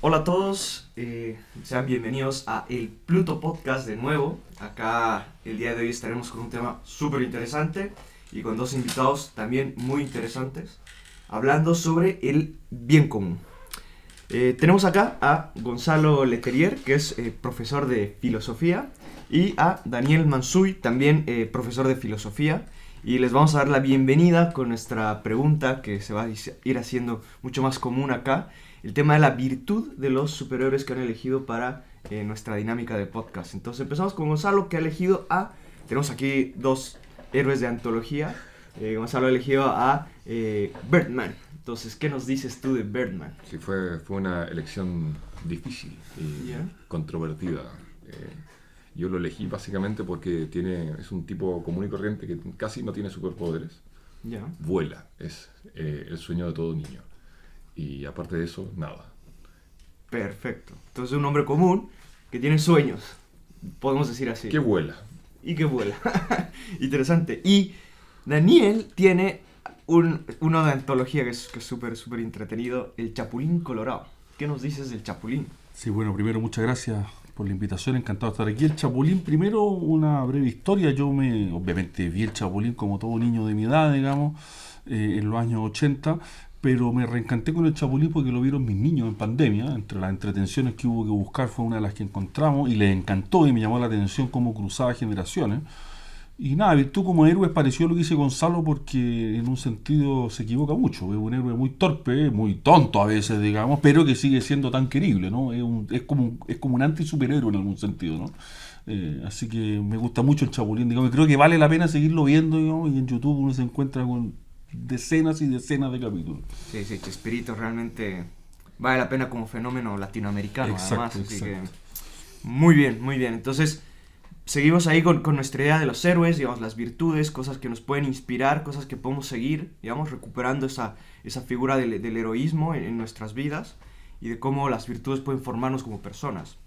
Hola a todos, sean bienvenidos a el Pluto Podcast de nuevo. Acá el día de hoy estaremos con un tema súper interesante y con dos invitados también muy interesantes, hablando sobre el bien común. Tenemos acá a Gonzalo Letelier, que es profesor de filosofía, y a Daniel Mansuy, también profesor de filosofía. Y les vamos a dar la bienvenida con nuestra pregunta que se va a ir haciendo mucho más común acá. El tema de la virtud de los superhéroes que han elegido para nuestra dinámica de podcast. Entonces empezamos con Gonzalo, que ha elegido a... Tenemos aquí dos héroes de antología. Gonzalo ha elegido a Birdman. Entonces, ¿qué nos dices tú de Birdman? Sí, fue una elección difícil y controvertida. Yo lo elegí básicamente porque es un tipo común y corriente que casi no tiene superpoderes. Vuela, es el sueño de todo niño. Y aparte de eso, nada. Perfecto. Entonces un hombre común que tiene sueños, podemos decir así. Que vuela. Y que vuela. Interesante. Y Daniel tiene uno de antología que es súper entretenido, el Chapulín Colorado. ¿Qué nos dices del Chapulín? Sí, bueno, primero muchas gracias por la invitación, encantado de estar aquí. El Chapulín, primero una breve historia. Obviamente vi el Chapulín como todo niño de mi edad, digamos, en los años 80, pero me reencanté con el Chapulín porque lo vieron mis niños en pandemia. Entre las entretenciones que hubo que buscar fue una de las que encontramos y les encantó y me llamó la atención cómo cruzaba generaciones. Y nada, Virtud como héroe es parecido a lo que dice Gonzalo porque en un sentido se equivoca mucho. Es un héroe muy torpe, muy tonto a veces, digamos, pero que sigue siendo tan querible, ¿no? Es como un anti-superhéroe en algún sentido, ¿no? Así que me gusta mucho el Chapulín, digamos, y creo que vale la pena seguirlo viendo, digamos, y en YouTube uno se encuentra con decenas y decenas de capítulos. Sí, Chespirito realmente vale la pena como fenómeno latinoamericano. Exacto, además, así que muy bien. Entonces seguimos ahí con nuestra idea de los héroes, digamos, las virtudes, cosas que nos pueden inspirar, cosas que podemos seguir, digamos, recuperando esa figura del heroísmo en nuestras vidas y de cómo las virtudes pueden formarnos como personas.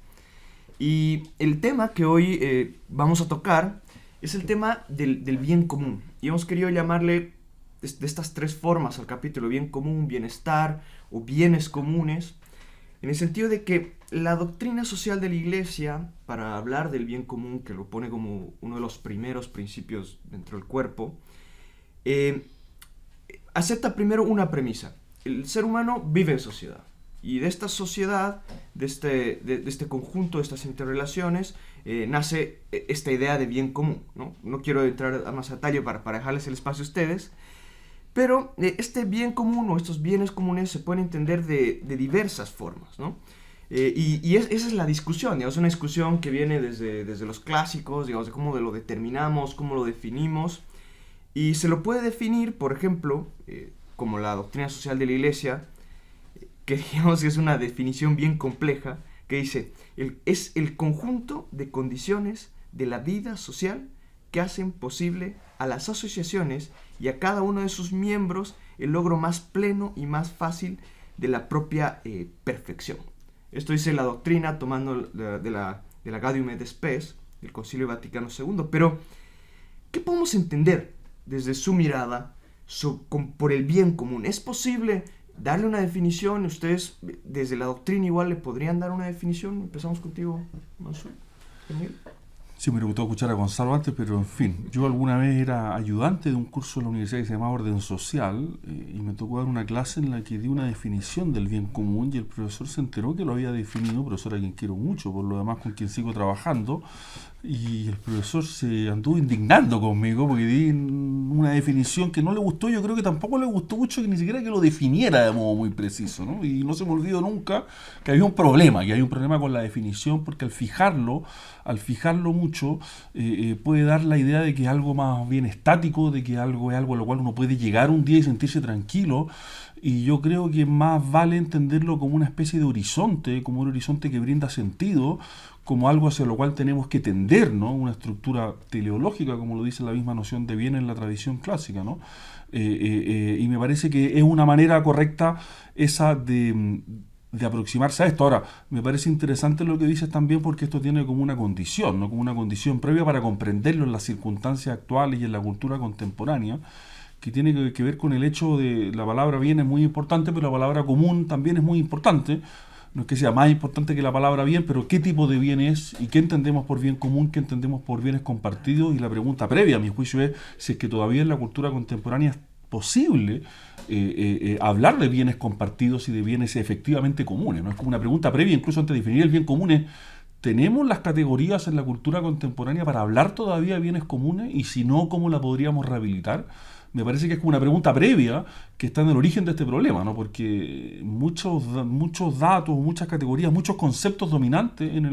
Y el tema que hoy vamos a tocar es el tema del bien común. Y hemos querido llamarle de estas tres formas al capítulo: bien común, bienestar o bienes comunes, en el sentido de que la doctrina social de la Iglesia, para hablar del bien común, que lo pone como uno de los primeros principios dentro del cuerpo, acepta primero una premisa: el ser humano vive en sociedad, y de esta sociedad, de este conjunto, de estas interrelaciones, nace esta idea de bien común, ¿no? No quiero entrar a más detalle para dejarles el espacio a ustedes, pero este bien común o estos bienes comunes se pueden entender de diversas formas, ¿no? Esa es la discusión, digamos, una discusión que viene desde los clásicos, digamos, de cómo lo determinamos, cómo lo definimos, y se lo puede definir, por ejemplo, como la doctrina social de la Iglesia, que digamos que es una definición bien compleja, que dice, es el conjunto de condiciones de la vida social que hacen posible a las asociaciones y a cada uno de sus miembros el logro más pleno y más fácil de la propia perfección. Esto dice la doctrina tomando de la Gaudium et Spes, del Concilio Vaticano II. Pero, ¿qué podemos entender desde su mirada por el bien común? ¿Es posible darle una definición? Ustedes, desde la doctrina, igual le podrían dar una definición. Empezamos contigo, Mansuy. Sí, me gustó escuchar a Gonzalo antes, pero en fin, yo alguna vez era ayudante de un curso de la universidad que se llamaba Orden Social y me tocó dar una clase en la que di una definición del bien común y el profesor se enteró que lo había definido, profesor a quien quiero mucho, por lo demás con quien sigo trabajando, y el profesor se anduvo indignando conmigo porque di una definición que no le gustó. Yo creo que tampoco le gustó mucho que ni siquiera que lo definiera de modo muy preciso, ¿no? Y no se me olvidó nunca que hay un problema con la definición, porque al fijarlo mucho puede dar la idea de que es algo más bien estático, de que algo es algo a lo cual uno puede llegar un día y sentirse tranquilo. Y yo creo que más vale entenderlo como una especie de horizonte, como un horizonte que brinda sentido, como algo hacia lo cual tenemos que tender, ¿no? Una estructura teleológica, como lo dice la misma noción de bien en la tradición clásica, ¿no? Y me parece que es una manera correcta esa de aproximarse a esto. Ahora, me parece interesante lo que dices también porque esto tiene como una condición, ¿no? Como una condición previa para comprenderlo en las circunstancias actuales y en la cultura contemporánea, que tiene que ver con el hecho de la palabra bien es muy importante, pero la palabra común también es muy importante. no es que sea más importante que la palabra bien, pero qué tipo de bien es y qué entendemos por bien común, qué entendemos por bienes compartidos. Y la pregunta previa, a mi juicio, es si es que todavía en la cultura contemporánea es posible hablar de bienes compartidos y de bienes efectivamente comunes, ¿no? Es como una pregunta previa, incluso antes de definir el bien común, es: ¿tenemos las categorías en la cultura contemporánea para hablar todavía de bienes comunes? Y si no, ¿cómo la podríamos rehabilitar? Me parece que es como una pregunta previa que está en el origen de este problema, ¿no? Porque muchos datos, muchas categorías, muchos conceptos dominantes en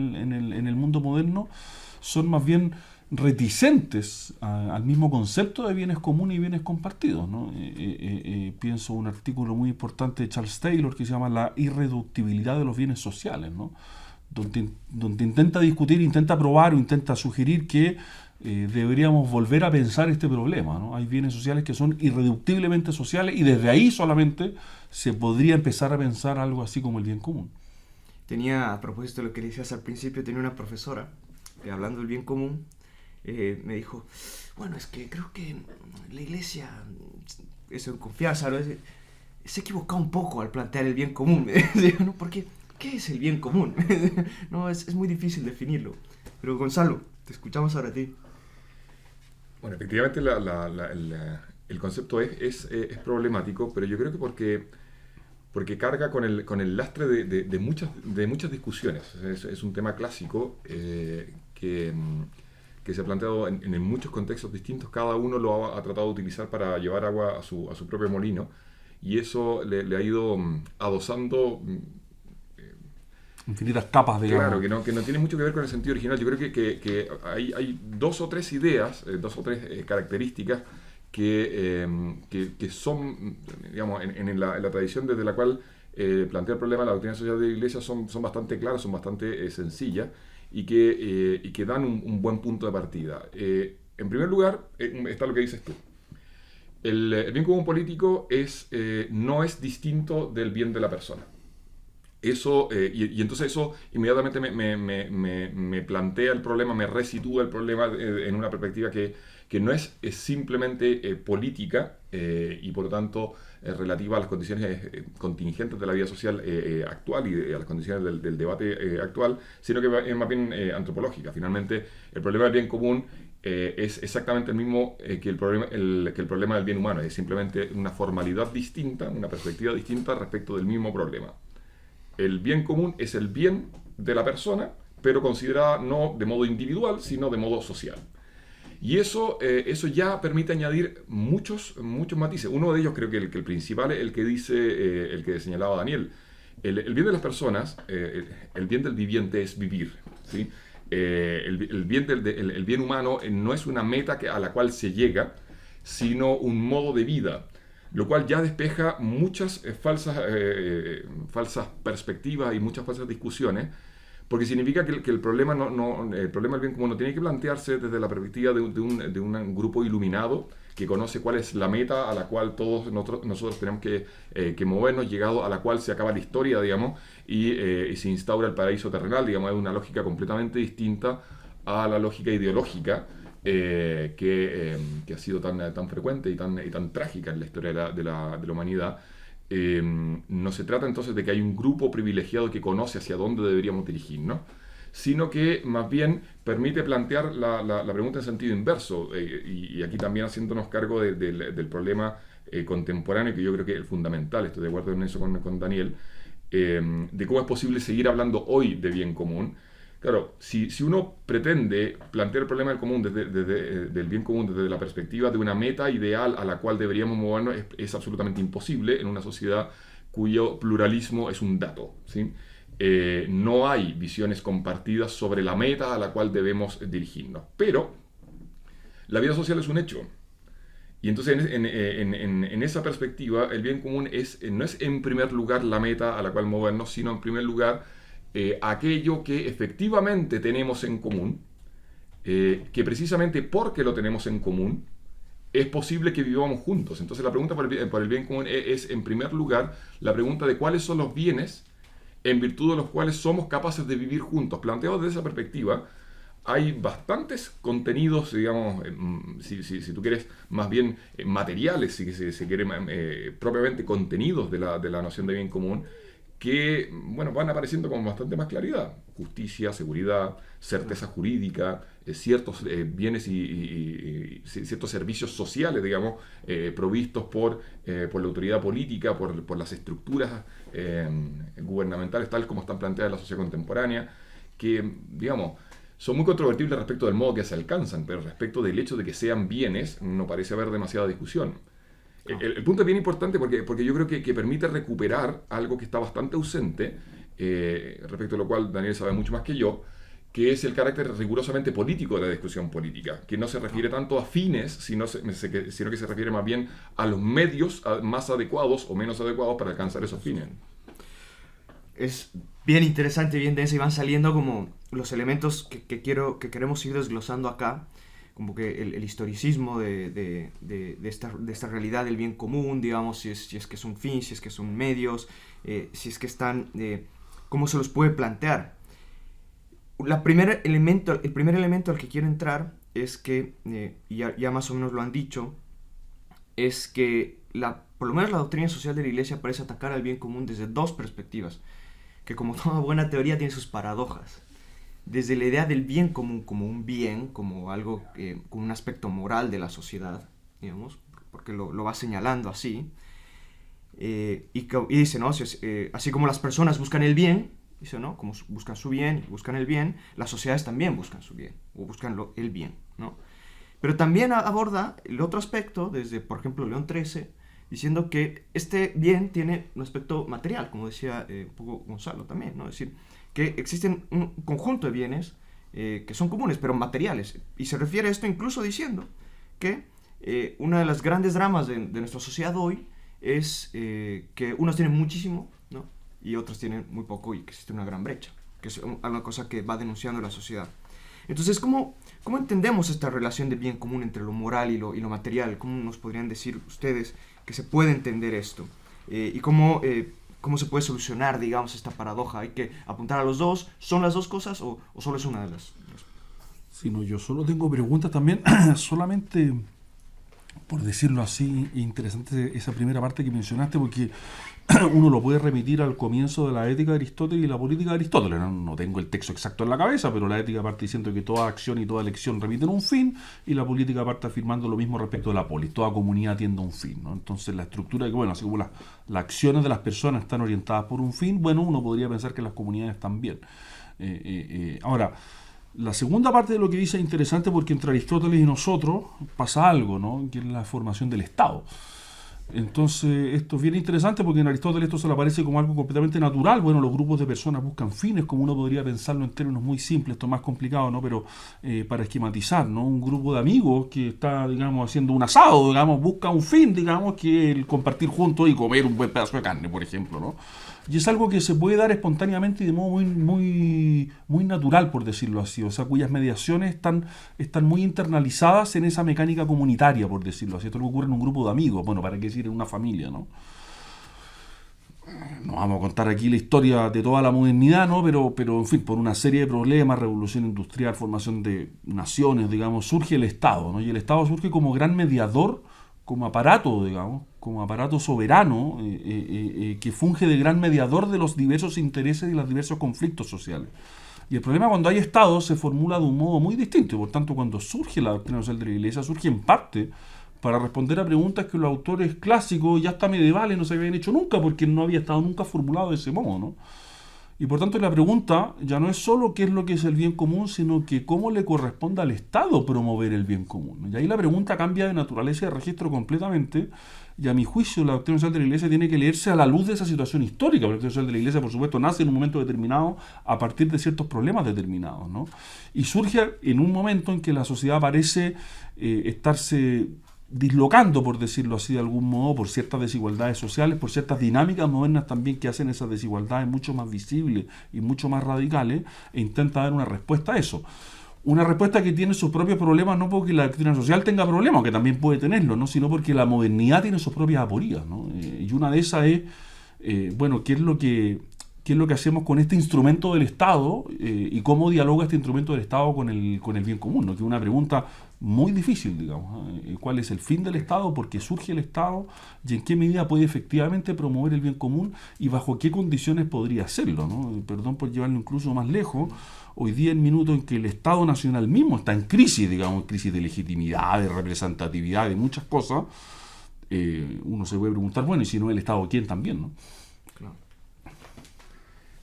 el mundo moderno son más bien reticentes al mismo concepto de bienes comunes y bienes compartidos, ¿no? Pienso un artículo muy importante de Charles Taylor que se llama La irreductibilidad de los bienes sociales, ¿no? Donde intenta discutir, intenta probar o intenta sugerir que deberíamos volver a pensar este problema, ¿no? Hay bienes sociales que son irreductiblemente sociales y desde ahí solamente se podría empezar a pensar algo así como el bien común. A propósito de lo que decías al principio, tenía una profesora hablando del bien común, me dijo: bueno, es que creo que la iglesia, eso en confianza, ¿no? Se equivoca un poco al plantear el bien común. ¿No? Porque, ¿qué es el bien común? No, es muy difícil definirlo. Pero Gonzalo, te escuchamos ahora a ti. Bueno, efectivamente el concepto es problemático, pero yo creo que porque carga con el lastre de muchas discusiones. Es un tema clásico que se ha planteado en muchos contextos distintos. Cada uno lo ha tratado de utilizar para llevar agua a su propio molino, y eso le ha ido adosando infinitas capas, digamos. Claro, que no tiene mucho que ver con el sentido original. Yo creo que hay dos o tres ideas, dos o tres características que son, digamos, en la tradición desde la cual plantea el problema la doctrina social de la Iglesia son bastante claras, son bastante sencillas y que dan un buen punto de partida. En primer lugar, está lo que dices tú. El bien común político no es distinto del bien de la persona. Eso, y entonces eso inmediatamente me plantea el problema, me resitúa el problema en una perspectiva que no es simplemente política y por lo tanto relativa a las condiciones contingentes de la vida social actual y a las condiciones del debate actual, sino que es más bien antropológica. Finalmente, el problema del bien común es exactamente el mismo que el problema del bien humano, es simplemente una formalidad distinta, una perspectiva distinta respecto del mismo problema. El bien común es el bien de la persona, pero considerada no de modo individual, sino de modo social. Y eso ya permite añadir muchos matices. Uno de ellos creo que el principal es el que dice, el que señalaba Daniel. El bien de las personas, el bien del viviente es vivir, ¿sí? El bien humano no es una meta a la cual se llega, sino un modo de vida, lo cual ya despeja muchas falsas perspectivas y muchas falsas discusiones, porque significa que el problema el problema del bien común no tiene que plantearse desde la perspectiva de un grupo iluminado que conoce cuál es la meta a la cual todos nosotros tenemos que movernos, llegado a la cual se acaba la historia, digamos, y se instaura el paraíso terrenal, digamos. Es una lógica completamente distinta a la lógica ideológica que ha sido tan frecuente y tan trágica en la historia de la humanidad. No se trata entonces de que hay un grupo privilegiado que conoce hacia dónde deberíamos dirigirnos, sino que más bien permite plantear la pregunta en sentido inverso, y aquí también haciéndonos cargo del problema contemporáneo, que yo creo que es el fundamental. Estoy de acuerdo en eso con Daniel, de cómo es posible seguir hablando hoy de bien común. Claro, si uno pretende plantear el problema del bien común desde la perspectiva de una meta ideal a la cual deberíamos movernos, es absolutamente imposible en una sociedad cuyo pluralismo es un dato, ¿sí? No hay visiones compartidas sobre la meta a la cual debemos dirigirnos. Pero la vida social es un hecho. Y entonces en esa perspectiva el bien común no es en primer lugar la meta a la cual movernos, sino en primer lugar aquello que efectivamente tenemos en común, que precisamente porque lo tenemos en común es posible que vivamos juntos. Entonces la pregunta por el bien común es en primer lugar la pregunta de cuáles son los bienes en virtud de los cuales somos capaces de vivir juntos. Planteado desde esa perspectiva, hay bastantes contenidos, digamos, si tú quieres, más bien materiales, si se quiere, propiamente contenidos de la noción de bien común, que, bueno, van apareciendo con bastante más claridad. Justicia, seguridad, certeza jurídica, ciertos bienes y ciertos servicios sociales, digamos, provistos por la autoridad política, por las estructuras gubernamentales, tal como están planteadas en la sociedad contemporánea, que, digamos, son muy controvertibles respecto del modo que se alcanzan, pero respecto del hecho de que sean bienes, no parece haber demasiada discusión. El punto es bien importante porque yo creo que permite recuperar algo que está bastante ausente, respecto a lo cual Daniel sabe mucho más que yo, que es el carácter rigurosamente político de la discusión política, que no se refiere tanto a fines, sino que se refiere más bien a los medios más adecuados o menos adecuados para alcanzar esos fines. Es bien interesante, bien denso, y van saliendo como los elementos que queremos ir desglosando acá, como que el historicismo de esta realidad del bien común, digamos, si es que es un fin, si es que son medios, si es que están, cómo se los puede plantear. El primer elemento al que quiero entrar es que, y ya más o menos lo han dicho, es que por lo menos la doctrina social de la Iglesia parece atacar al bien común desde dos perspectivas, que como toda buena teoría tiene sus paradojas. Desde la idea del bien común como un bien, como algo, como un aspecto moral de la sociedad, digamos, porque lo va señalando así, y dice, ¿no? Así como las personas buscan el bien, dice, ¿no? Como buscan su bien, buscan el bien, las sociedades también buscan su bien, o buscan el bien, ¿no? Pero también aborda el otro aspecto, desde, por ejemplo, León XIII, diciendo que este bien tiene un aspecto material, como decía un poco Gonzalo también, ¿no? Es decir, que existen un conjunto de bienes que son comunes, pero materiales. Y se refiere a esto incluso diciendo que una de las grandes dramas de nuestra sociedad hoy es que unos tienen muchísimo, ¿no? Y otros tienen muy poco, y que existe una gran brecha, que es una cosa que va denunciando la sociedad. Entonces, ¿cómo entendemos esta relación de bien común entre lo moral y lo material? ¿Cómo nos podrían decir ustedes que se puede entender esto? Y cómo se puede solucionar, digamos, esta paradoja. ¿Hay que apuntar a los dos? ¿Son las dos cosas o solo es una de las? Sí, no, yo solo tengo preguntas también, solamente por decirlo así, interesante esa primera parte que mencionaste, porque uno lo puede remitir al comienzo de la ética de Aristóteles y la política de Aristóteles. No tengo el texto exacto en la cabeza, pero la ética parte diciendo que toda acción y toda elección remiten a un fin, y la política parte afirmando lo mismo respecto de la polis. Toda comunidad tiende a un fin, ¿no? Entonces la estructura de que, bueno, así como las acciones de las personas están orientadas por un fin, bueno, uno podría pensar que las comunidades también. Ahora, la segunda parte de lo que dice es interesante, porque entre Aristóteles y nosotros pasa algo, ¿no? Que es la formación del Estado. Entonces, esto es bien interesante porque en Aristóteles esto se le aparece como algo completamente natural. Bueno, los grupos de personas buscan fines, como uno podría pensarlo en términos muy simples, esto es más complicado, ¿no? Pero para esquematizar, ¿no? Un grupo de amigos que está, digamos, haciendo un asado, digamos, busca un fin, digamos, que el compartir juntos y comer un buen pedazo de carne, por ejemplo, ¿no? Y es algo que se puede dar espontáneamente y de modo muy natural, por decirlo así, o sea, cuyas mediaciones están muy internalizadas en esa mecánica comunitaria, por decirlo así. Esto es lo que ocurre en un grupo de amigos, bueno, para qué decir en una familia, ¿no? No vamos a contar aquí la historia de toda la modernidad, ¿no? Pero en fin, por una serie de problemas, revolución industrial, formación de naciones, digamos, surge el Estado, ¿no? Y el Estado surge como gran mediador, como aparato, digamos, como aparato soberano que funge de gran mediador de los diversos intereses y los diversos conflictos sociales. Y el problema cuando hay Estado se formula de un modo muy distinto, y por tanto cuando surge la doctrina social de la Iglesia, surge en parte para responder a preguntas que los autores clásicos, ya hasta medievales, no se habían hecho nunca, porque no había estado nunca formulado de ese modo, ¿no? Y por tanto la pregunta ya no es solo qué es lo que es el bien común, sino que cómo le corresponde al Estado promover el bien común. Y ahí la pregunta cambia de naturaleza y de registro completamente, y a mi juicio la doctrina social de la Iglesia tiene que leerse a la luz de esa situación histórica. La doctrina social de la Iglesia, por supuesto, nace en un momento determinado a partir de ciertos problemas determinados, ¿no? Y surge en un momento en que la sociedad parece estarse dislocando, por decirlo así de algún modo, por ciertas desigualdades sociales, por ciertas dinámicas modernas también que hacen esas desigualdades mucho más visibles y mucho más radicales, e intenta dar una respuesta a eso. Una respuesta que tiene sus propios problemas, no porque la doctrina social tenga problemas, que también puede tenerlo, ¿no? Sino porque la modernidad tiene sus propias aporías, ¿no? Y una de esas es, bueno, ¿qué es lo que hacemos con este instrumento del Estado y cómo dialoga este instrumento del Estado con el bien común, ¿no? Que es una pregunta muy difícil, digamos. ¿Cuál es el fin del Estado? ¿Por qué surge el Estado? ¿Y en qué medida puede efectivamente promover el bien común? ¿Y bajo qué condiciones podría hacerlo, ¿no? Perdón por llevarlo incluso más lejos. Hoy día, en minutos en que el Estado Nacional mismo está en crisis, digamos, crisis de legitimidad, de representatividad, de muchas cosas, uno se puede preguntar, bueno, y si no el Estado, ¿quién también, no? Claro.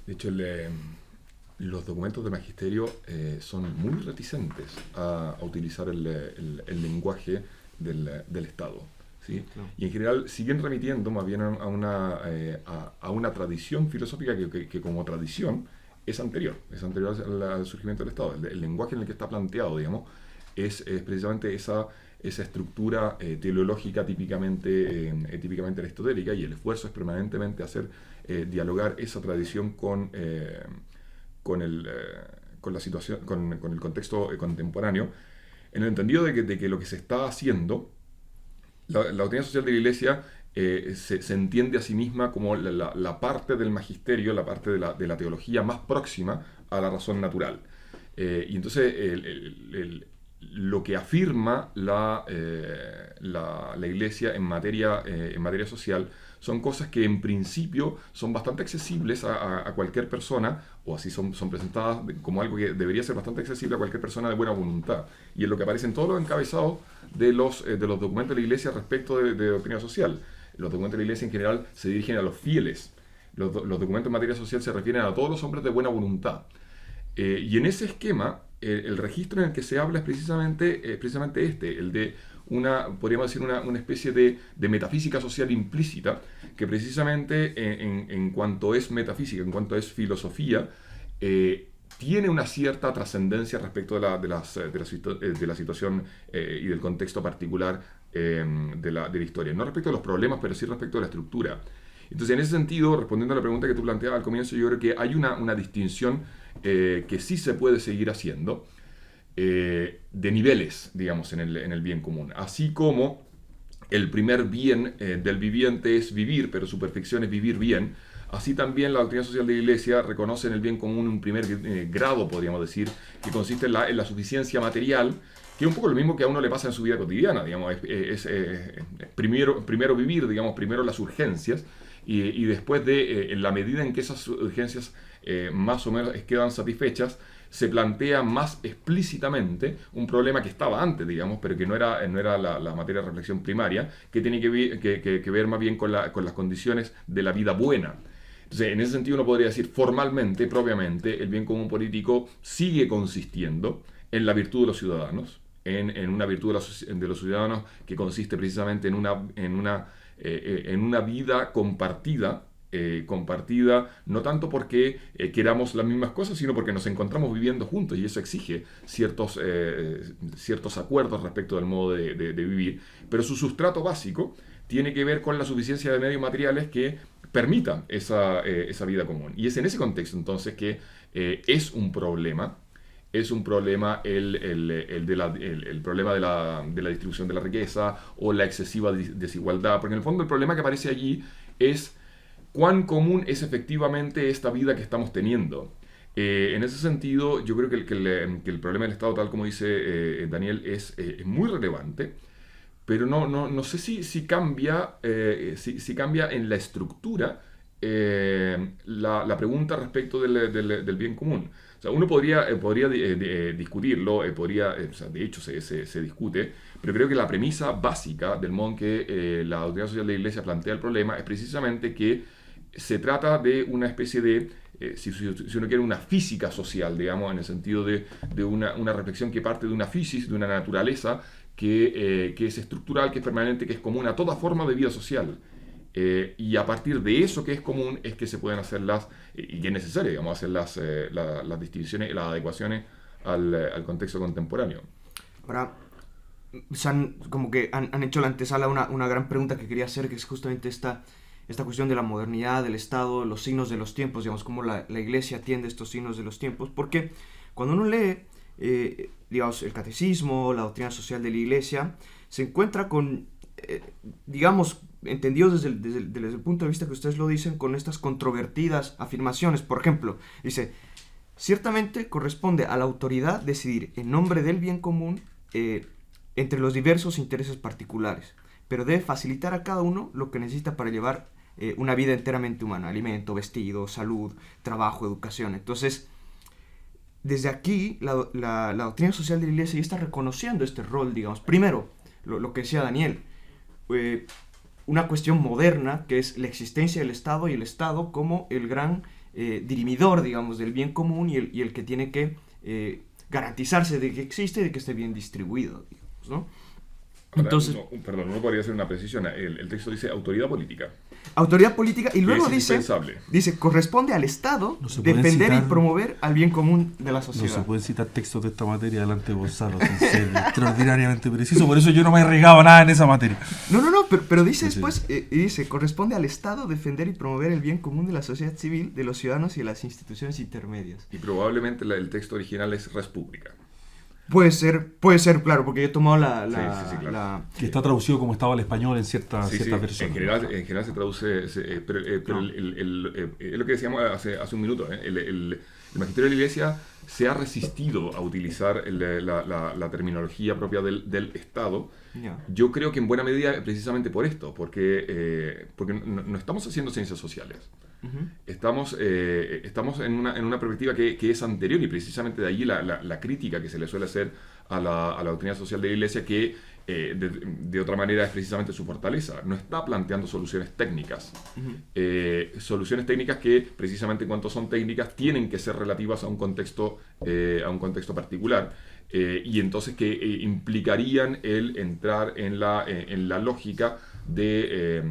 De hecho, los documentos de magisterio son muy reticentes a utilizar el lenguaje del Estado, ¿sí? Claro. Y en general siguen remitiendo más bien a una tradición filosófica que como tradición es anterior al surgimiento del Estado. El lenguaje en el que está planteado, digamos, es precisamente esa estructura teleológica típicamente aristotélica, y el esfuerzo es permanentemente hacer dialogar esa tradición con la situación, con el contexto contemporáneo, en el entendido de que lo que se está haciendo, la doctrina social de la Iglesia se entiende a sí misma como la parte del magisterio, la parte de la teología más próxima a la razón natural. Y entonces lo que afirma la Iglesia en materia social son cosas que en principio son bastante accesibles a cualquier persona, o así son presentadas como algo que debería ser bastante accesible a cualquier persona de buena voluntad. Y es lo que aparece en todos los encabezados de los documentos de la Iglesia respecto de doctrina social. Los documentos de la Iglesia en general se dirigen a los fieles. Los documentos en materia social se refieren a todos los hombres de buena voluntad. Y en ese esquema, el registro en el que se habla es precisamente el de podríamos decir, una especie de metafísica social implícita, que precisamente en cuanto es metafísica, en cuanto es filosofía, tiene una cierta trascendencia respecto de la situación y del contexto particular de la historia. No respecto a los problemas, pero sí respecto a la estructura. Entonces, en ese sentido, respondiendo a la pregunta que tú planteabas al comienzo, yo creo que hay una distinción que sí se puede seguir haciendo, de niveles, digamos, en el bien común. Así como el primer bien del viviente es vivir, pero su perfección es vivir bien, así también la doctrina social de la Iglesia reconoce en el bien común un primer grado, podríamos decir, que consiste en la suficiencia material, que es un poco lo mismo que a uno le pasa en su vida cotidiana, digamos, primero vivir, digamos, primero las urgencias, y después en la medida en que esas urgencias más o menos quedan satisfechas, se plantea más explícitamente un problema que estaba antes, digamos, pero que no era la materia de reflexión primaria, que tiene que ver más bien con las condiciones de la vida buena. Entonces, en ese sentido uno podría decir formalmente, propiamente, el bien común político sigue consistiendo en la virtud de los ciudadanos, en una virtud de los ciudadanos que consiste precisamente en una vida compartida, no tanto porque queramos las mismas cosas, sino porque nos encontramos viviendo juntos, y eso exige ciertos acuerdos respecto del modo de vivir, pero su sustrato básico tiene que ver con la suficiencia de medios materiales que permitan esa vida común. Y es en ese contexto entonces que es un problema el problema de la distribución de la riqueza o la excesiva desigualdad, porque en el fondo el problema que aparece allí es cuán común es efectivamente esta vida que estamos teniendo. En ese sentido, yo creo que el problema del Estado, tal como dice Daniel, es muy relevante, pero no sé si cambia en la estructura la pregunta respecto del bien común. O sea, uno podría discutirlo, de hecho se discute, pero creo que la premisa básica del modo en que la doctrina social de la Iglesia plantea el problema es precisamente que se trata de una especie de, si uno quiere, una física social, digamos, en el sentido de una reflexión que parte de una physis, de una naturaleza que es estructural, que es permanente, que es común a toda forma de vida social. Y a partir de eso que es común es que se pueden hacer y que es necesario, digamos, hacer las distinciones y las adecuaciones al contexto contemporáneo. Ahora, han hecho la antesala una gran pregunta que quería hacer, que es justamente esta cuestión de la modernidad, del Estado, los signos de los tiempos, digamos, cómo la Iglesia atiende estos signos de los tiempos, porque cuando uno lee, digamos, el catecismo, la doctrina social de la Iglesia, se encuentra con, digamos, entendidos desde el punto de vista que ustedes lo dicen, con estas controvertidas afirmaciones. Por ejemplo, dice, ciertamente corresponde a la autoridad decidir en nombre del bien común entre los diversos intereses particulares, pero debe facilitar a cada uno lo que necesita para llevar una vida enteramente humana: alimento, vestido, salud, trabajo, educación. Entonces, desde aquí, la doctrina social de la Iglesia ya está reconociendo este rol, digamos. Primero, lo que decía Daniel, una cuestión moderna, que es la existencia del Estado, y el Estado como el gran dirimidor, digamos, del bien común, y el que tiene que garantizarse de que existe y de que esté bien distribuido, digamos, ¿no? Entonces, no podría ser una precisión. El texto dice autoridad política. Autoridad política, y luego dice, corresponde al Estado defender y promover al bien común de la sociedad. No se pueden citar textos de esta materia delante de Gonzalo, sin ser extraordinariamente preciso, por eso yo no me he arriesgado nada en esa materia. No, pero dice después, dice, corresponde al Estado defender y promover el bien común de la sociedad civil, de los ciudadanos y de las instituciones intermedias. Y probablemente el texto original es res publica. Puede ser, claro, porque yo he tomado claro. Que está traducido como estaba al español en ciertas versiones. En general se traduce, pero es lo que decíamos hace un minuto. El magisterio de la Iglesia se ha resistido a utilizar la terminología propia del Estado. Yeah. Yo creo que en buena medida precisamente por esto, porque no estamos haciendo ciencias sociales. Uh-huh. Estamos en una perspectiva que es anterior, y precisamente de allí la crítica que se le suele hacer a la doctrina social de la Iglesia, que de otra manera es precisamente su fortaleza. No está planteando soluciones técnicas. Uh-huh. Soluciones técnicas que, precisamente en cuanto son técnicas, tienen que ser relativas a un contexto particular. Y entonces que implicarían el entrar en la lógica de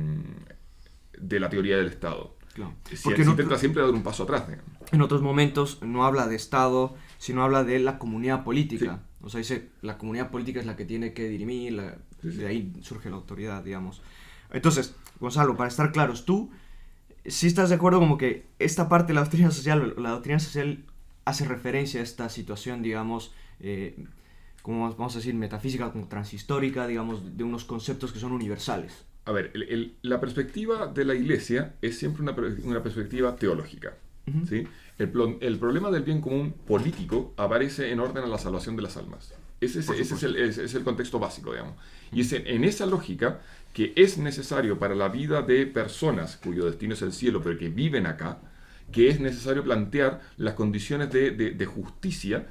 la teoría del Estado. Claro. Porque intenta siempre dar un paso atrás. Digamos. En otros momentos no habla de Estado, sino habla de la comunidad política. Sí. O sea, dice, la comunidad política es la que tiene que dirimir, de ahí surge la autoridad, digamos. Entonces, Gonzalo, para estar claros, tú sí estás de acuerdo como que esta parte de la doctrina social hace referencia a esta situación, digamos, como vamos a decir, metafísica, como transhistórica, digamos, de unos conceptos que son universales. A ver, la perspectiva de la Iglesia es siempre una perspectiva teológica. Uh-huh. ¿Sí? El problema del bien común político aparece en orden a la salvación de las almas. Ese es el contexto básico, digamos. Y es en esa lógica que es necesario para la vida de personas cuyo destino es el cielo, pero que viven acá, que es necesario plantear las condiciones de justicia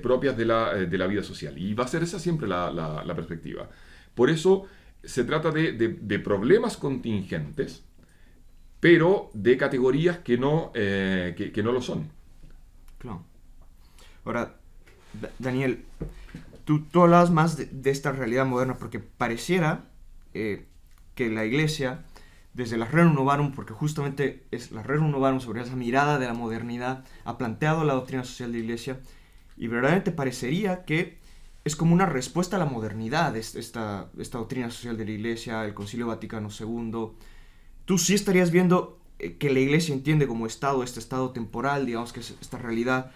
propias de la vida social. Y va a ser esa siempre la perspectiva. Por eso se trata de problemas contingentes, pero de categorías que no lo son. Claro. Ahora, Daniel, tú hablabas más de esta realidad moderna, porque pareciera que la Iglesia, desde la Rerum Novarum, porque justamente es la Rerum Novarum sobre esa mirada de la modernidad, ha planteado la doctrina social de la Iglesia, y verdaderamente parecería que es como una respuesta a la modernidad, esta doctrina social de la Iglesia, el Concilio Vaticano II. Tú sí estarías viendo que la Iglesia entiende como Estado, este Estado temporal, digamos, que es esta realidad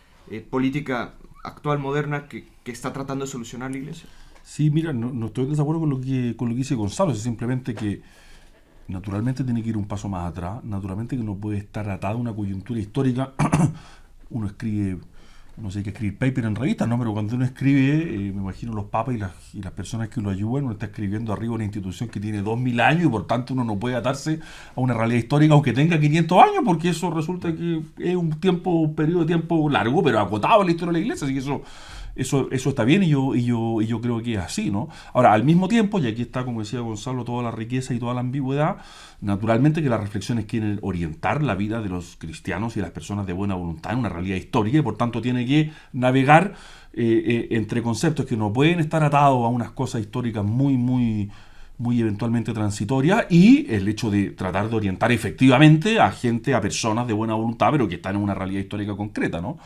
política actual, moderna, que está tratando de solucionar la Iglesia. Sí, mira, no estoy de desacuerdo con lo que dice Gonzalo, es simplemente que naturalmente tiene que ir un paso más atrás, naturalmente que no puede estar atado a una coyuntura histórica. Uno escribe, no sé, hay que escribir paper en revistas, ¿no? Pero cuando uno escribe, me imagino los papas y las personas que lo ayudan, uno está escribiendo arriba una institución que tiene 2000 años y por tanto uno no puede atarse a una realidad histórica aunque tenga 500 años, porque eso resulta que es un periodo de tiempo largo, pero acotado en la historia de la Iglesia, así que eso está bien, y yo creo que es así, ¿no? Ahora, al mismo tiempo, y aquí está, como decía Gonzalo, toda la riqueza y toda la ambigüedad, naturalmente que las reflexiones quieren orientar la vida de los cristianos y de las personas de buena voluntad en una realidad histórica, y por tanto tiene que navegar entre conceptos que no pueden estar atados a unas cosas históricas muy eventualmente transitorias, y el hecho de tratar de orientar efectivamente a personas de buena voluntad, pero que están en una realidad histórica concreta, ¿no?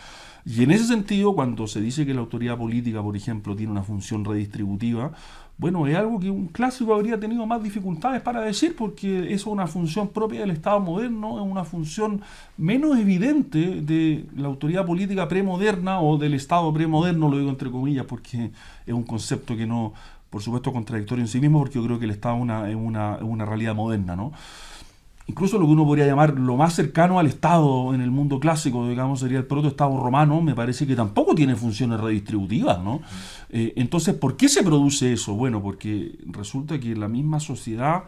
Y en ese sentido, cuando se dice que la autoridad política, por ejemplo, tiene una función redistributiva, bueno, es algo que un clásico habría tenido más dificultades para decir, porque eso es una función propia del Estado moderno, es una función menos evidente de la autoridad política premoderna o del Estado premoderno, lo digo entre comillas, porque es un concepto que no, por supuesto, contradictorio en sí mismo, porque yo creo que el Estado es una realidad moderna, ¿no? incluso lo que uno podría llamar lo más cercano al Estado en el mundo clásico, digamos, sería el protoestado romano, me parece que tampoco tiene funciones redistributivas, ¿no? Entonces, ¿por qué se produce eso? Bueno, porque resulta que la misma sociedad,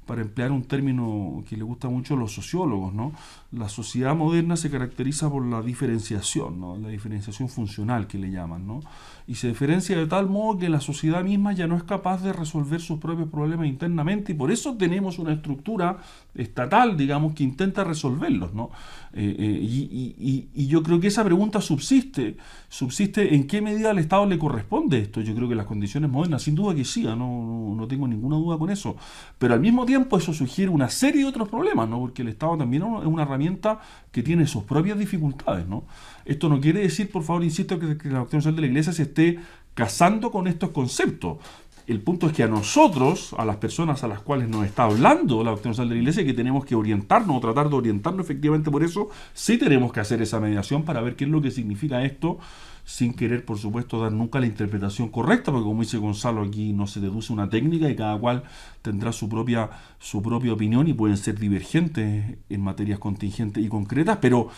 para emplear un término que le gusta mucho a los sociólogos, ¿no? La sociedad moderna se caracteriza por la diferenciación, ¿no? La diferenciación funcional que le llaman, ¿no? Y se diferencia de tal modo que la sociedad misma ya no es capaz de resolver sus propios problemas internamente, y por eso tenemos una estructura estatal, digamos, que intenta resolverlos, ¿no? Y yo creo que esa pregunta subsiste en qué medida al Estado le corresponde esto. Yo creo que las condiciones modernas, sin duda que sí, no tengo ninguna duda con eso, pero al mismo tiempo eso sugiere una serie de otros problemas, ¿no? Porque el Estado también es una herramienta que tiene sus propias dificultades, ¿no? Esto no quiere decir, por favor, insisto, que la doctrina social de la Iglesia se esté casando con estos conceptos. El punto es que a nosotros, a las personas a las cuales nos está hablando la doctrina social de la Iglesia, que tenemos que orientarnos o tratar de orientarnos efectivamente por eso, sí tenemos que hacer esa mediación para ver qué es lo que significa esto, sin querer, por supuesto, dar nunca la interpretación correcta, porque como dice Gonzalo, aquí no se deduce una técnica y cada cual tendrá su propia opinión y pueden ser divergentes en materias contingentes y concretas, pero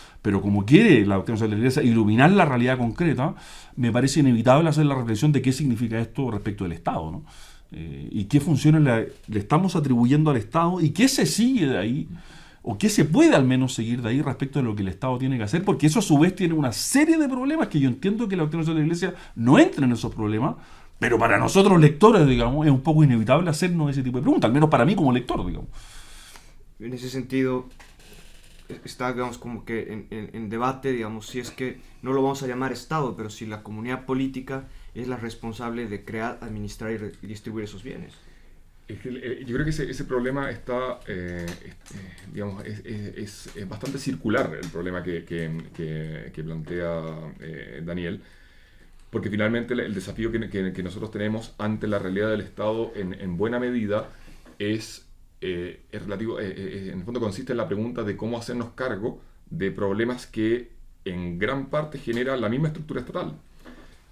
como quiere la doctrina social de la Iglesia iluminar la realidad concreta, me parece inevitable hacer la reflexión de qué significa esto respecto del Estado, ¿no? Y qué funciones le estamos atribuyendo al Estado y qué se sigue de ahí, o qué se puede al menos seguir de ahí respecto de lo que el Estado tiene que hacer, porque eso a su vez tiene una serie de problemas que yo entiendo que la doctrina social de la Iglesia no entra en esos problemas, pero para nosotros lectores, digamos, es un poco inevitable hacernos ese tipo de preguntas, al menos para mí como lector, digamos. En ese sentido, está, digamos, como que en debate, digamos, si es que no lo vamos a llamar Estado, pero si la comunidad política es la responsable de crear, administrar y distribuir esos bienes. Yo creo que ese problema está, digamos, es bastante circular el problema que plantea Daniel, porque finalmente el desafío que nosotros tenemos ante la realidad del Estado en buena medida es relativo, en el fondo consiste en la pregunta de cómo hacernos cargo de problemas que en gran parte genera la misma estructura estatal.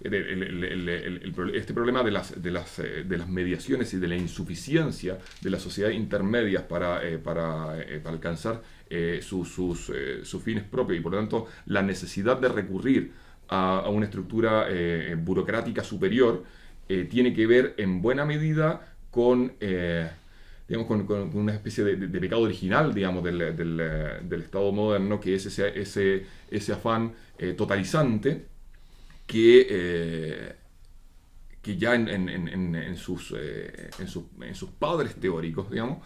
Este problema de las mediaciones y de la insuficiencia de las sociedades intermedias para alcanzar sus fines propios, y por lo tanto la necesidad de recurrir a una estructura burocrática superior tiene que ver en buena medida con una especie de pecado original, digamos, del Estado moderno, que es ese afán totalizante que ya en sus padres teóricos, digamos,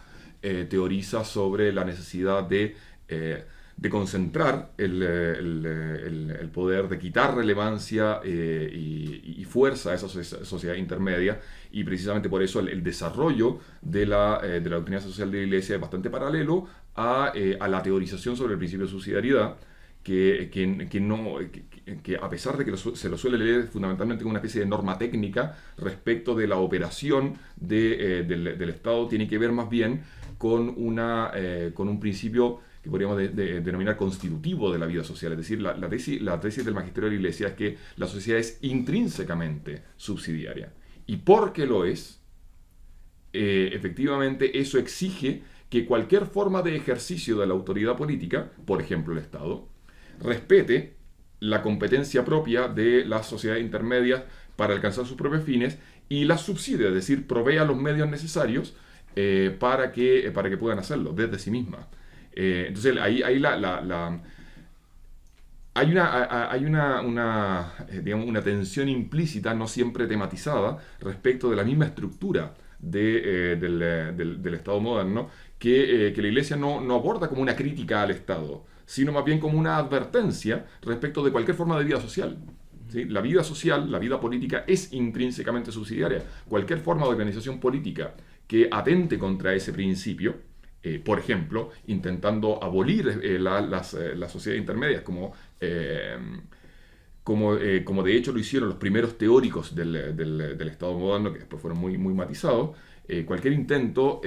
teoriza sobre la necesidad de concentrar el poder, de quitar relevancia y fuerza a esa sociedad intermedia, y precisamente por eso el desarrollo de la doctrina social de la Iglesia es bastante paralelo a la teorización sobre el principio de subsidiariedad, que a pesar de que se lo suele leer fundamentalmente como una especie de norma técnica respecto de la operación del Estado, tiene que ver más bien con un principio que podríamos denominar constitutivo de la vida social. Es decir, la tesis del magisterio de la Iglesia es que la sociedad es intrínsecamente subsidiaria. Y porque lo es, efectivamente eso exige que cualquier forma de ejercicio de la autoridad política, por ejemplo el Estado, respete la competencia propia de las sociedades intermedias para alcanzar sus propios fines y las subsidia, es decir, provea los medios necesarios para que puedan hacerlo desde sí misma. Entonces ahí hay una tensión implícita, no siempre tematizada, respecto de la misma estructura del Estado moderno, que la Iglesia no aborda como una crítica al Estado, sino más bien como una advertencia respecto de cualquier forma de vida social. ¿Sí? La vida social, la vida política es intrínsecamente subsidiaria. Cualquier forma de organización política que atente contra ese principio, por ejemplo, intentando abolir las sociedades intermedias, como de hecho lo hicieron los primeros teóricos del Estado moderno, que después fueron muy matizados, cualquier intento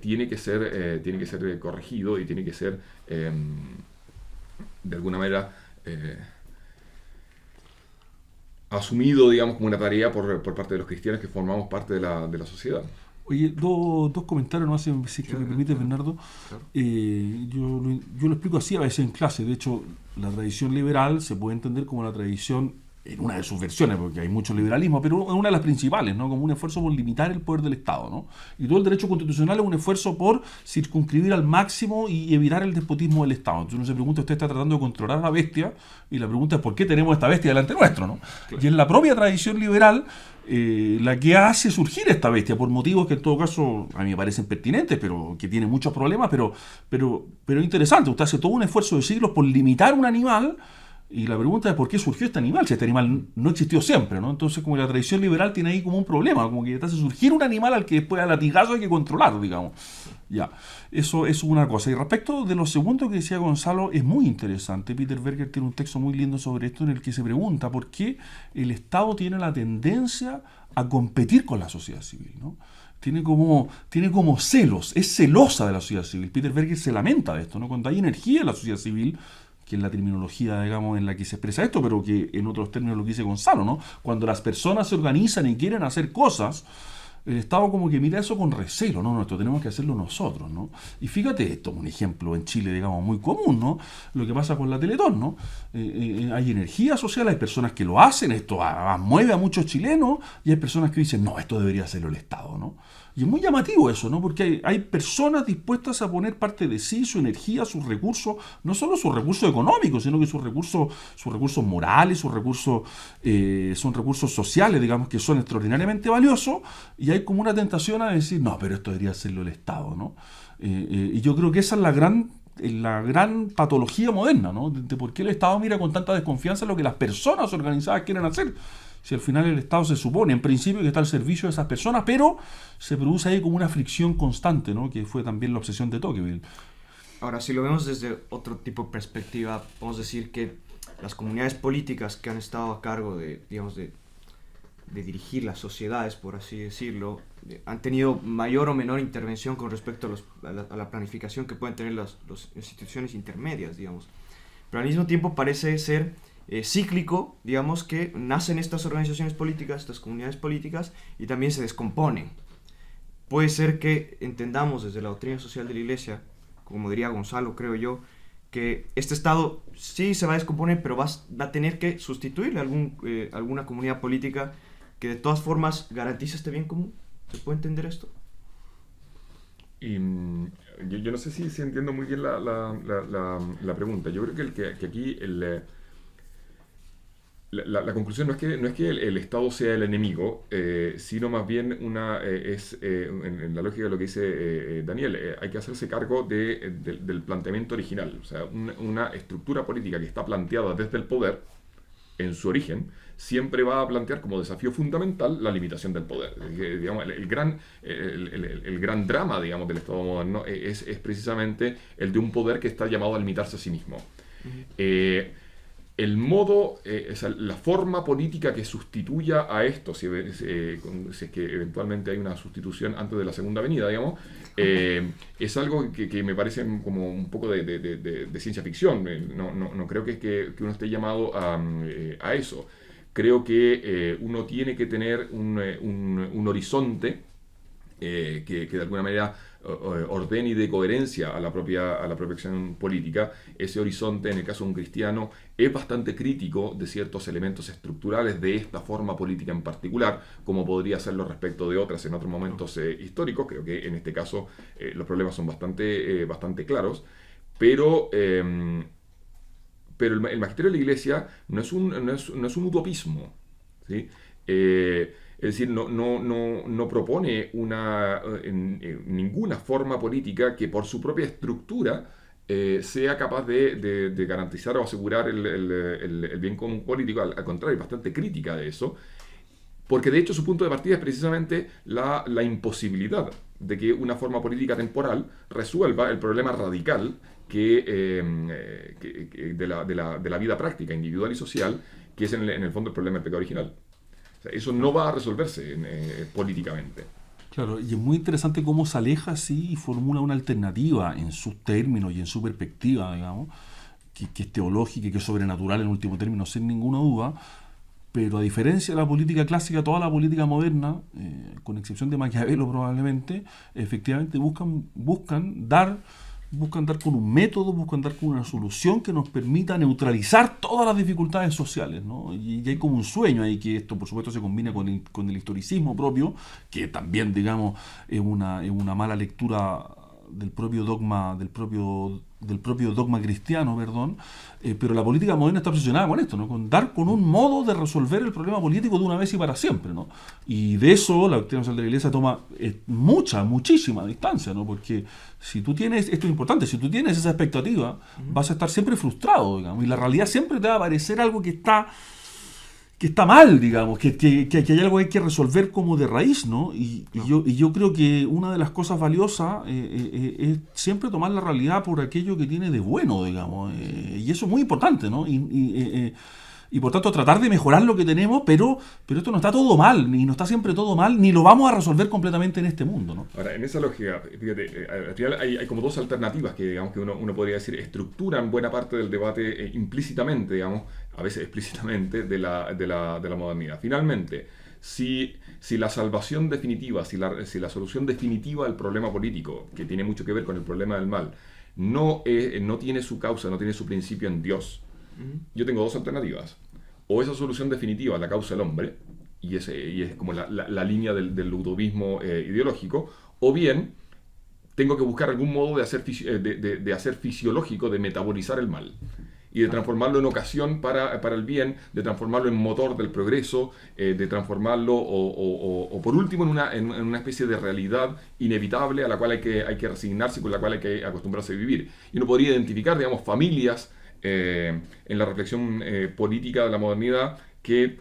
tiene que ser corregido y tiene que ser de alguna manera asumido, digamos, como una tarea por parte de los cristianos que formamos parte de la sociedad. Oye, dos comentarios nomás, si es que me permite, Bernardo. Claro. Yo lo explico así a veces en clase. De hecho, la tradición liberal se puede entender como la tradición, en una de sus versiones, porque hay mucho liberalismo, pero una de las principales, ¿no? Como un esfuerzo por limitar el poder del Estado, ¿no? Y todo el derecho constitucional es un esfuerzo por circunscribir al máximo y evitar el despotismo del Estado. Entonces uno se pregunta, usted está tratando de controlar a la bestia, y la pregunta es, ¿por qué tenemos esta bestia delante nuestro, ¿no? Claro. Y en la propia tradición liberal, la que hace surgir esta bestia, por motivos que en todo caso a mí me parecen pertinentes, pero que tiene muchos problemas, pero interesante. Usted hace todo un esfuerzo de siglos por limitar un animal. Y la pregunta es por qué surgió este animal, si este animal no existió siempre, ¿no? Entonces, como la tradición liberal tiene ahí como un problema, como que te hace surgir un animal al que después a latigazo hay que controlar, digamos. Ya, eso es una cosa. Y respecto de lo segundo que decía Gonzalo, es muy interesante. Peter Berger tiene un texto muy lindo sobre esto en el que se pregunta por qué el Estado tiene la tendencia a competir con la sociedad civil, ¿no? Tiene como celos, es celosa de la sociedad civil. Peter Berger se lamenta de esto, ¿no? Cuando hay energía en la sociedad civil, que es la terminología, digamos, en la que se expresa esto, pero que en otros términos lo que dice Gonzalo, ¿no? Cuando las personas se organizan y quieren hacer cosas, el Estado como que mira eso con recelo, ¿no? Esto tenemos que hacerlo nosotros, ¿no? Y fíjate, esto es un ejemplo en Chile, digamos, muy común, ¿no? Lo que pasa con la Teletón, ¿no? Hay energía social, hay personas que lo hacen, esto mueve a muchos chilenos, y hay personas que dicen, no, esto debería hacerlo el Estado, ¿no? Y es muy llamativo eso, ¿no? Porque hay personas dispuestas a poner parte de sí, su energía, sus recursos, no solo sus recursos económicos, sino que sus recursos morales, son recursos sociales, digamos, que son extraordinariamente valiosos, y hay como una tentación a decir, no, pero esto debería hacerlo el Estado, ¿no? Y yo creo que esa es la gran patología moderna, ¿no? De por qué el Estado mira con tanta desconfianza lo que las personas organizadas quieren hacer. Si al final el Estado se supone, en principio, que está al servicio de esas personas, pero se produce ahí como una fricción constante, ¿no? Que fue también la obsesión de Tocqueville. Ahora, si lo vemos desde otro tipo de perspectiva, podemos decir que las comunidades políticas que han estado a cargo de, digamos, de dirigir las sociedades, por así decirlo, han tenido mayor o menor intervención con respecto a la planificación que pueden tener las instituciones intermedias, digamos. Pero al mismo tiempo parece ser cíclico, digamos, que nacen estas organizaciones políticas, estas comunidades políticas, y también se descomponen. Puede ser que entendamos desde la doctrina social de la Iglesia, como diría Gonzalo, creo yo, que este Estado sí se va a descomponer, pero va a tener que sustituirle a alguna comunidad política que de todas formas garantice este bien común. ¿Se puede entender esto? Y yo no sé si entiendo muy bien la pregunta. Yo creo que aquí la conclusión no es que el Estado sea el enemigo, sino más bien en la lógica de lo que dice Daniel, hay que hacerse cargo del planteamiento original. O sea, una estructura política que está planteada desde el poder, en su origen, siempre va a plantear como desafío fundamental la limitación del poder. Digamos, el gran drama, digamos, del Estado moderno es precisamente el de un poder que está llamado a limitarse a sí mismo. El modo, la forma política que sustituya a esto, si es que eventualmente hay una sustitución antes de la Segunda Venida, digamos, es algo que me parece como un poco de ciencia ficción. No creo que uno esté llamado a eso. Creo que uno tiene que tener un horizonte que de alguna manera ordene y dé coherencia a la propia acción política. Ese horizonte, en el caso de un cristiano, es bastante crítico de ciertos elementos estructurales de esta forma política en particular, como podría serlo respecto de otras en otros momentos históricos. Creo que en este caso los problemas son bastante claros, pero el magisterio de la Iglesia no es un utopismo, ¿sí? Es decir, no propone ninguna forma política que por su propia estructura sea capaz de garantizar o asegurar el bien común político. Al contrario, es bastante crítica de eso, porque de hecho su punto de partida es precisamente la imposibilidad de que una forma política temporal resuelva el problema radical de la vida práctica, individual y social, que es en el fondo el problema del pecado original. O sea, eso no va a resolverse políticamente. Claro, y es muy interesante cómo se aleja así y formula una alternativa en sus términos y en su perspectiva, digamos, que es teológica y que es sobrenatural en último término, sin ninguna duda, Pero a diferencia de la política clásica, toda la política moderna, con excepción de Maquiavelo probablemente, efectivamente buscan dar con un método, buscan dar con una solución que nos permita neutralizar todas las dificultades sociales, ¿no? Y hay como un sueño ahí, que esto por supuesto se combina con el historicismo propio, que también, digamos, es una mala lectura del propio dogma cristiano, perdón, pero la política moderna está obsesionada con esto, ¿no? Con dar con un modo de resolver el problema político de una vez y para siempre, ¿no? Y de eso la doctrina social de la Iglesia toma muchísima distancia, ¿no? Porque si tú tienes, esto es importante, si tú tienes esa expectativa, vas a estar siempre frustrado, digamos, y la realidad siempre te va a parecer algo que está mal, digamos, que hay algo que hay que resolver como de raíz, ¿no? Y yo creo que una de las cosas valiosas es siempre tomar la realidad por aquello que tiene de bueno, digamos, y eso es muy importante, ¿no? Y por tanto tratar de mejorar lo que tenemos, pero esto no está todo mal, ni no está siempre todo mal, ni lo vamos a resolver completamente en este mundo, ¿no? Ahora, en esa lógica, fíjate, al final hay como dos alternativas que, digamos, que uno podría decir estructuran buena parte del debate implícitamente, digamos, a veces explícitamente, de la modernidad. Finalmente, si la salvación definitiva, si la solución definitiva al problema político, que tiene mucho que ver con el problema del mal, no tiene su causa, no tiene su principio en Dios, yo tengo dos alternativas. O esa solución definitiva, la causa del hombre, y es como la línea del utopismo ideológico, o bien tengo que buscar algún modo de hacer fisiológico, de metabolizar el mal, y de transformarlo en ocasión para el bien, de transformarlo en motor del progreso, de transformarlo, o por último, en una especie de realidad inevitable a la cual hay que resignarse y con la cual hay que acostumbrarse a vivir. Y uno podría identificar, digamos, familias en la reflexión política de la modernidad que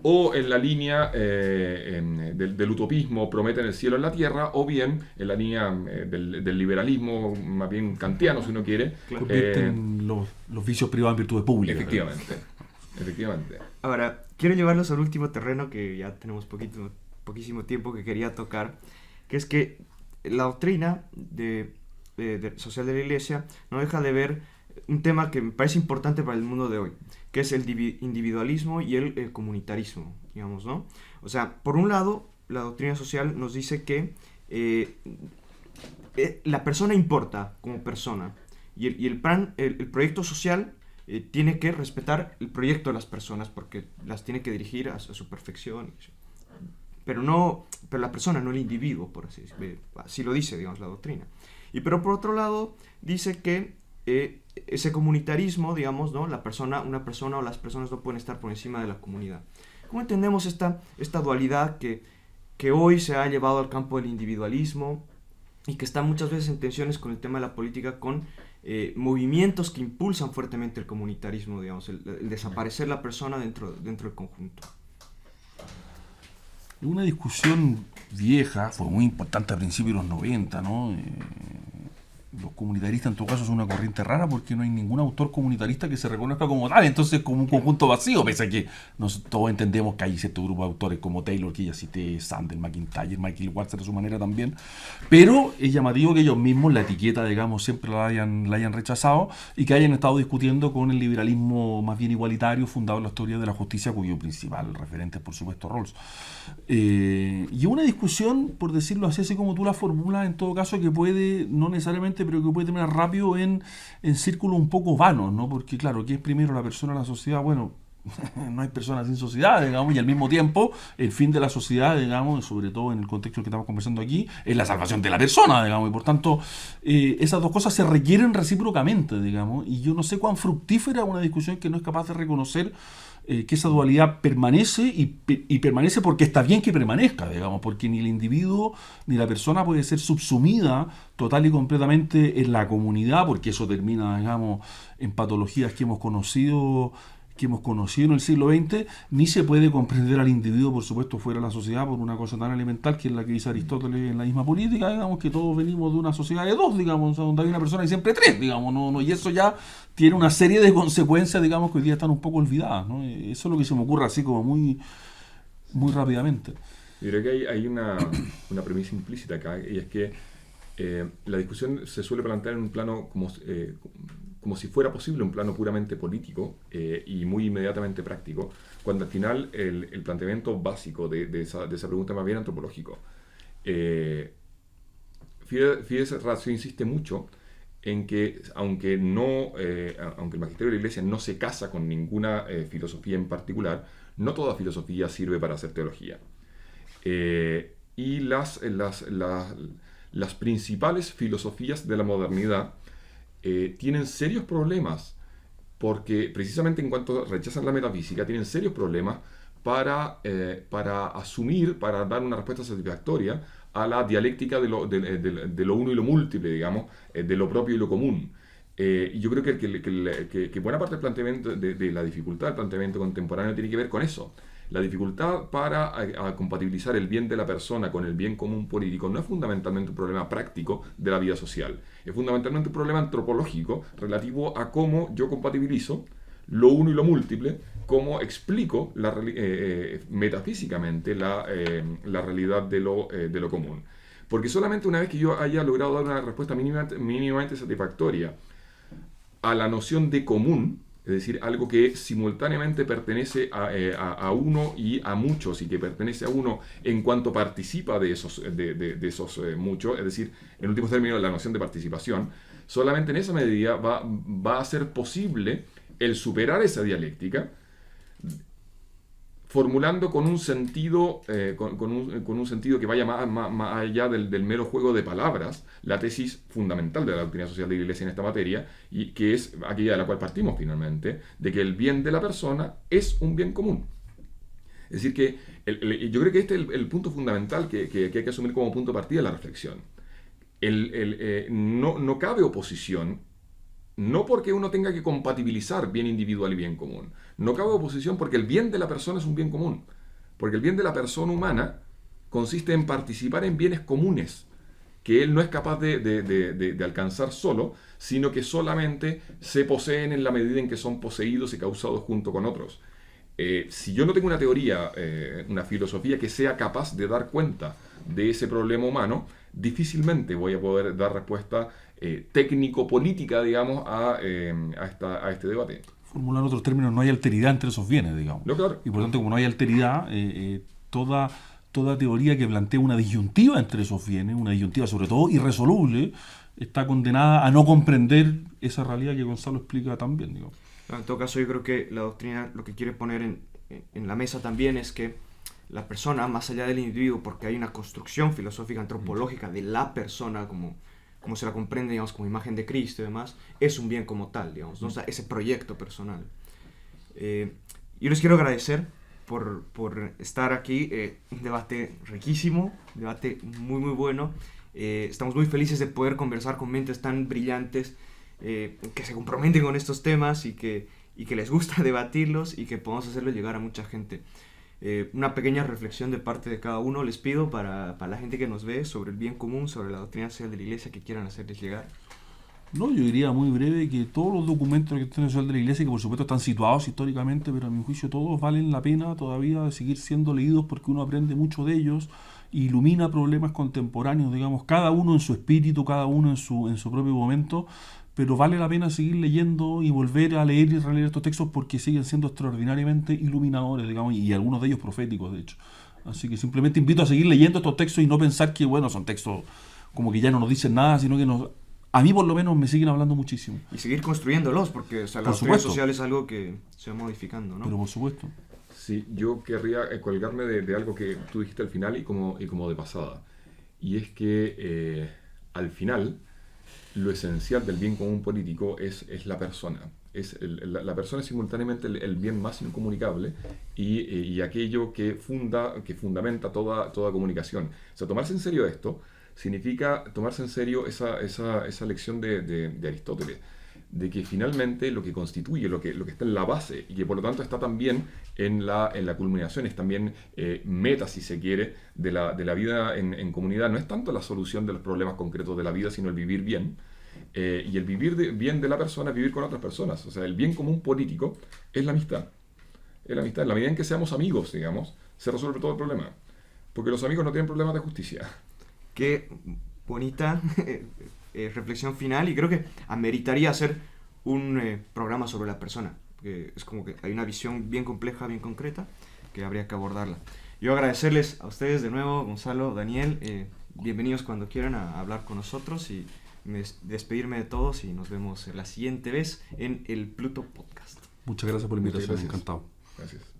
o en la línea del utopismo prometen el cielo en la tierra, o bien en la línea del liberalismo más bien kantiano, si uno quiere, convierten los vicios privados en virtudes públicas. Efectivamente. Ahora, quiero llevarlos al último terreno que ya tenemos poquísimo tiempo, que quería tocar, que es que la doctrina social de la Iglesia no deja de ver un tema que me parece importante para el mundo de hoy, que es el individualismo y el comunitarismo, digamos, ¿no? O sea, por un lado, la doctrina social nos dice que la persona importa como persona, y el proyecto social tiene que respetar el proyecto de las personas, porque las tiene que dirigir a su perfección, pero la persona, no el individuo, por así decirlo. Así lo dice, digamos, la doctrina. Pero por otro lado, dice que ese comunitarismo, digamos, ¿no? Una persona o las personas no pueden estar por encima de la comunidad. ¿Cómo entendemos esta dualidad que hoy se ha llevado al campo del individualismo y que está muchas veces en tensiones con el tema de la política, con movimientos que impulsan fuertemente el comunitarismo, digamos, el desaparecer la persona dentro del conjunto? Una discusión vieja, fue muy importante a principios de los 90, ¿no? Los comunitaristas en todo caso son una corriente rara porque no hay ningún autor comunitarista que se reconozca como tal, entonces como un conjunto vacío, pese a que todos entendemos que hay cierto grupo de autores como Taylor, que ya cité, Sandel, McIntyre, Michael Walzer a su manera también, pero es llamativo que ellos mismos la etiqueta, digamos, siempre la hayan rechazado y que hayan estado discutiendo con el liberalismo más bien igualitario fundado en las teorías de la justicia, cuyo principal referente es por supuesto Rawls. Y una discusión, por decirlo así como tú la formulas, en todo caso, que puede, no necesariamente, pero que puede terminar rápido en círculos un poco vanos, ¿no? Porque claro, ¿qué es primero, la persona o la sociedad? Bueno, no hay personas sin sociedad, digamos, y al mismo tiempo el fin de la sociedad, digamos, sobre todo en el contexto que estamos conversando aquí, es la salvación de la persona, digamos, y por tanto esas dos cosas se requieren recíprocamente, digamos, y yo no sé cuán fructífera una discusión que no es capaz de reconocer que esa dualidad permanece y permanece porque está bien que permanezca, digamos, porque ni el individuo ni la persona puede ser subsumida total y completamente en la comunidad, porque eso termina, digamos, en patologías que hemos conocido en el siglo XX, ni se puede comprender al individuo, por supuesto, fuera de la sociedad por una cosa tan elemental que es la que dice Aristóteles en la misma política, digamos, que todos venimos de una sociedad de dos, digamos, donde hay una persona y siempre tres, digamos, no, y eso ya tiene una serie de consecuencias, digamos, que hoy día están un poco olvidadas, ¿no? Eso es lo que se me ocurre así como muy, muy rápidamente. Yo creo que hay una premisa implícita acá, y es que la discusión se suele plantear en un plano como como si fuera posible un plano puramente político y muy inmediatamente práctico, cuando al final el planteamiento básico de esa pregunta es más bien antropológico. Fides Ratio insiste mucho en que aunque el magisterio de la Iglesia no se casa con ninguna filosofía en particular, no toda filosofía sirve para hacer teología. Y las principales filosofías de la modernidad tienen serios problemas, porque precisamente en cuanto rechazan la metafísica, tienen serios problemas para asumir, para dar una respuesta satisfactoria a la dialéctica de lo uno y lo múltiple, digamos, de lo propio y lo común. Y yo creo que buena parte del planteamiento, de la dificultad del planteamiento contemporáneo tiene que ver con eso. La dificultad para compatibilizar el bien de la persona con el bien común político no es fundamentalmente un problema práctico de la vida social, es fundamentalmente un problema antropológico relativo a cómo yo compatibilizo lo uno y lo múltiple, cómo explico metafísicamente la realidad de lo común. Porque solamente una vez que yo haya logrado dar una respuesta mínimamente satisfactoria a la noción de común, es decir, algo que simultáneamente pertenece a uno y a muchos, y que pertenece a uno en cuanto participa de esos muchos, es decir, en últimos términos, la noción de participación, solamente en esa medida va a ser posible el superar esa dialéctica, formulando con un sentido, con un sentido que vaya más allá del mero juego de palabras, la tesis fundamental de la doctrina social de la Iglesia en esta materia, y que es aquella de la cual partimos finalmente, de que el bien de la persona es un bien común. Es decir, que yo creo que este es el punto fundamental que hay que asumir como punto de partida de la reflexión. No cabe oposición, no porque uno tenga que compatibilizar bien individual y bien común. No cabe oposición porque el bien de la persona es un bien común. Porque el bien de la persona humana consiste en participar en bienes comunes que él no es capaz de alcanzar solo, sino que solamente se poseen en la medida en que son poseídos y causados junto con otros. Si yo no tengo una teoría, una filosofía que sea capaz de dar cuenta de ese problema humano, difícilmente voy a poder dar respuesta técnico-política, digamos, a este debate. Formular otros términos, no hay alteridad entre esos bienes, digamos. No, claro. Y por lo tanto, como no hay alteridad, toda teoría que plantea una disyuntiva entre esos bienes, una disyuntiva sobre todo irresoluble, está condenada a no comprender esa realidad que Gonzalo explica tan bien, digamos. En todo caso, yo creo que la doctrina lo que quiere poner en la mesa también es que la persona, más allá del individuo, porque hay una construcción filosófica, antropológica de la persona como se la comprende, digamos, como imagen de Cristo y demás, es un bien como tal, digamos, ¿no? O sea, ese proyecto personal. Yo les quiero agradecer por estar aquí, un debate riquísimo, un debate muy muy bueno. Estamos muy felices de poder conversar con mentes tan brillantes que se comprometen con estos temas y que les gusta debatirlos y que podamos hacerlo llegar a mucha gente. Una pequeña reflexión de parte de cada uno les pido para la gente que nos ve sobre el bien común, sobre la doctrina social de la Iglesia que quieran hacerles llegar. No, yo diría muy breve que todos los documentos de la doctrina social de la Iglesia, que por supuesto están situados históricamente, pero a mi juicio todos valen la pena todavía de seguir siendo leídos porque uno aprende mucho de ellos, ilumina problemas contemporáneos, digamos, cada uno en su espíritu, cada uno en su propio momento, pero vale la pena seguir leyendo y volver a leer y releer estos textos porque siguen siendo extraordinariamente iluminadores, digamos, y algunos de ellos proféticos, de hecho. Así que simplemente invito a seguir leyendo estos textos y no pensar que, bueno, son textos como que ya no nos dicen nada, sino que a mí por lo menos me siguen hablando muchísimo. Y seguir construyéndolos, porque, o sea, la doctrina social es algo que se va modificando, ¿no? Pero por supuesto. Sí, yo querría colgarme de algo que tú dijiste al final y como de pasada. Y es que al final lo esencial del bien común político es la persona. La persona es simultáneamente el bien más incomunicable y aquello que fundamenta toda comunicación. O sea, tomarse en serio esto significa tomarse en serio esa lección de Aristóteles, de que finalmente lo que constituye, lo que está en la base y que por lo tanto está también en la culminación, es también meta, si se quiere, de la vida en comunidad, no es tanto la solución de los problemas concretos de la vida, sino el vivir bien. Y el vivir bien de la persona es vivir con otras personas. O sea, el bien común político es la amistad. Es la amistad. En la medida en que seamos amigos, digamos, se resuelve todo el problema. Porque los amigos no tienen problemas de justicia. Qué bonita reflexión final, y creo que ameritaría hacer un programa sobre la persona, que es como que hay una visión bien compleja, bien concreta, que habría que abordarla. Yo agradecerles a ustedes de nuevo, Gonzalo, Daniel, bienvenidos cuando quieran a hablar con nosotros y despedirme de todos y nos vemos la siguiente vez en el Pluto Podcast. Muchas gracias por la invitación, encantado. Gracias.